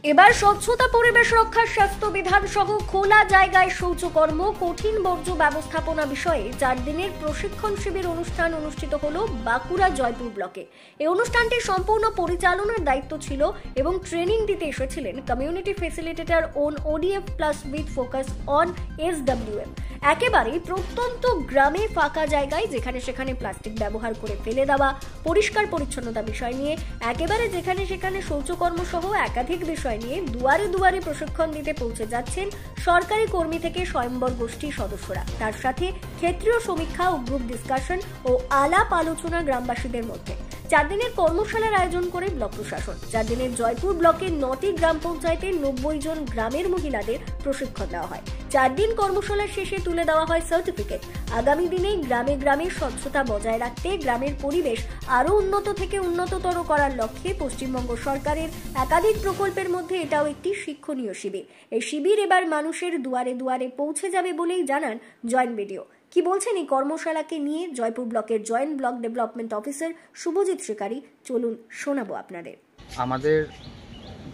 এবার স্বচ্ছতা, পরিবেশ রক্ষা, স্বাস্থ্য বিধান সহ খোলা জায়গায় শৌচকর্ম, কঠিন বর্জ্য ব্যবস্থাপনা বিষয়ে 4 দিনের প্রশিক্ষণ শিবির অনুষ্ঠান অনুষ্ঠিত হলো বাঁকুড়া জয়পুর ব্লকে। এই অনুষ্ঠানটি সম্পূর্ণ পরিচালনার দায়িত্ব ছিল এবং ট্রেনিং দিতে এসেছিলেন community facilitator on ODF plus with focus on SWM. একেবারে প্রত্যন্ত গ্রামে ফাঁকা জায়গায় যেখানে সেখানে প্লাস্টিক ব্যবহার করে ফেলে দেওয়া, পরিষ্কার পরিচ্ছন্নতা বিষয় নিয়ে একেবারে যেখানে সেখানে শৌচকর্ম সহ একাধিক বিষয় নিয়ে দুয়ারে দুয়ারে প্রশিক্ষণ দিতে পৌঁছে যাচ্ছেন সরকারি কর্মী থেকে স্বয়ম্বর গোষ্ঠীর সদস্যরা। তার সাথে ক্ষেত্রীয় সমীক্ষা ও গ্রুপ ডিসকাশন ও আলাপ আলোচনা গ্রামবাসীদের মধ্যে। 4 দিনের কর্মশালার আয়োজন করে ব্লক প্রশাসন। 4 দিনের জয়পুর ব্লকের 9টি গ্রাম পঞ্চায়েতের 90 জন গ্রামের মহিলাদের প্রশিক্ষণ দেওয়া হয়। 4 দিন কর্মশালার শেষে তুলে দেওয়া হয় সার্টিফিকেট। আগামী দিনে গ্রামে গ্রামে স্বচ্ছতা বজায় রাখতে গ্রামের পরিবেশ আরো উন্নত থেকে উন্নততর করার লক্ষ্যে পশ্চিমবঙ্গ সরকারের একাধিক প্রকল্পের মধ্যে এটাও একটি শিক্ষণীয় শিবির। এই শিবির এবার মানুষের দুয়ারে দুয়ারে পৌঁছে যাবে বলেই জানান জয়েন্ট বিডিও। কি বলছেন এই কর্মশালাকে নিয়ে জয়পুর ব্লকের joint block development officer Subhajit Shikari, চলুন শোনাবো আপনাদের। আমাদের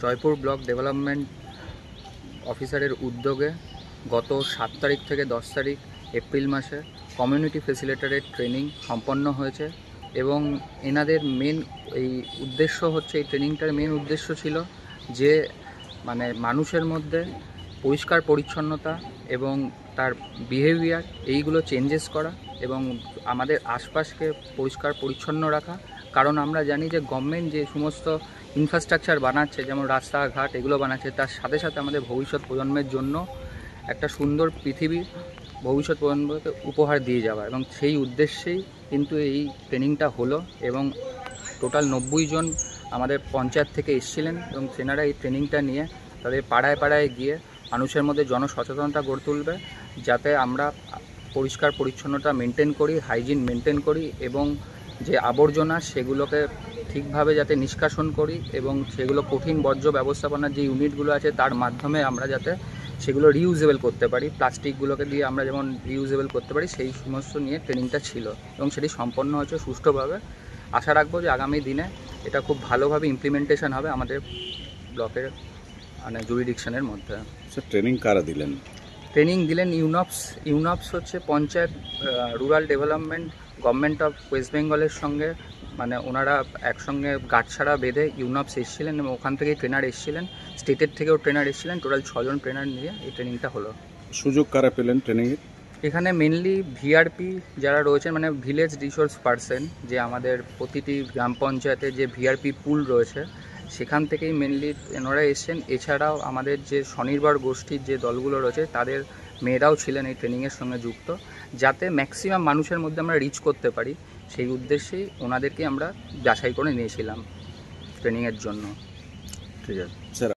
জয়পুর ব্লক ডেভেলপমেন্ট অফিসারের উদ্যোগে গত 7 তারিখ থেকে 10 তারিখ এপ্রিল মাসে কমিউনিটি ফ্যাসিলিটেটরের ট্রেনিং সম্পন্ন হয়েছে এবং এনাদের মেন এই উদ্দেশ্য হচ্ছে, এই ট্রেনিংটার মেন উদ্দেশ্য ছিল যে মানুষের মধ্যে পরিষ্কার পরিচ্ছন্নতা এবং তার বিহেভিয়ার এইগুলো চেঞ্জেস করা এবং আমাদের আশপাশকে পরিষ্কার পরিচ্ছন্ন রাখা। কারণ আমরা জানি যে গভর্নমেন্ট যে সমস্ত ইনফ্রাস্ট্রাকচার বানাচ্ছে, যেমন রাস্তাঘাট এগুলো বানাচ্ছে, তার সাথে সাথে আমাদের ভবিষ্যৎ প্রজন্মের জন্য একটা সুন্দর পৃথিবী ভবিষ্যৎ প্রজন্মকে উপহার দিয়ে যাওয়া, এবং সেই উদ্দেশ্যেই কিন্তু এই ট্রেনিংটা হলো। এবং টোটাল 90 জন আমাদের পঞ্চায়েত থেকে এসেছিলেন এবং সেনারা এই ট্রেনিংটা নিয়ে তাদের পাড়ায় পাড়ায় গিয়ে মানুষের মধ্যে জনসচেতনতা গড়ে তুলবে, যাতে আমরা পরিষ্কার পরিচ্ছন্নতা মেনটেন করি, হাইজিন মেনটেন করি এবং যে আবর্জনা সেগুলোকে ঠিকভাবে যাতে নিষ্কাশন করি এবং সেগুলো কঠিন বর্জ্য ব্যবস্থাপনার যে ইউনিটগুলো আছে তার মাধ্যমে আমরা যাতে সেগুলো রিউজেবল করতে পারি, প্লাস্টিকগুলোকে দিয়ে আমরা যেমন রিউজেবল করতে পারি, সেই সমস্ত নিয়ে ট্রেনিংটা ছিল এবং সেটি সম্পন্ন হয়েছে সুষ্ঠুভাবে। আশা রাখবো যে আগামী দিনে এটা খুব ভালোভাবে ইমপ্লিমেন্টেশন হবে আমাদের ব্লকের জুরিডিকশনের মধ্যে। স্যার, ট্রেনিং কারা দিলেন? ট্রেনিং দিলেন ইউনপস হচ্ছে panchayat rural development government of West বেঙ্গলের সঙ্গে, ওনারা একসঙ্গে গাঁটছাড়া বেঁধে ইউনপস এসেছিলেন এবং ওখান থেকেই ট্রেনার এসেছিলেন, স্টেটের থেকেও ট্রেনার এসেছিলেন। টোটাল 6 জন ট্রেনার নিয়ে এই ট্রেনিংটা হলো। সুযোগ কারা পেলেন ট্রেনিংয়ের? এখানে মেনলি ভিআরপি যারা রয়েছেন, ভিলেজ রিসোর্স পার্সন, যে আমাদের প্রতিটি গ্রাম পঞ্চায়েতে যে ভিআরপি পুল রয়েছে সেখান থেকেই মেনলি এনারা এসেছেন। এছাড়াও আমাদের যে স্বনির্ভর গোষ্ঠীর যে দলগুলো রয়েছে তাদের মেয়েরাও ছিলেন এই ট্রেনিংয়ের সঙ্গে যুক্ত, যাতে ম্যাক্সিমাম মানুষের মধ্যে আমরা রিচ করতে পারি। সেই উদ্দেশ্যেই ওনাদেরকে আমরা যাচাই করে নিয়েছিলাম ট্রেনিংয়ের জন্য। ঠিক আছে স্যার।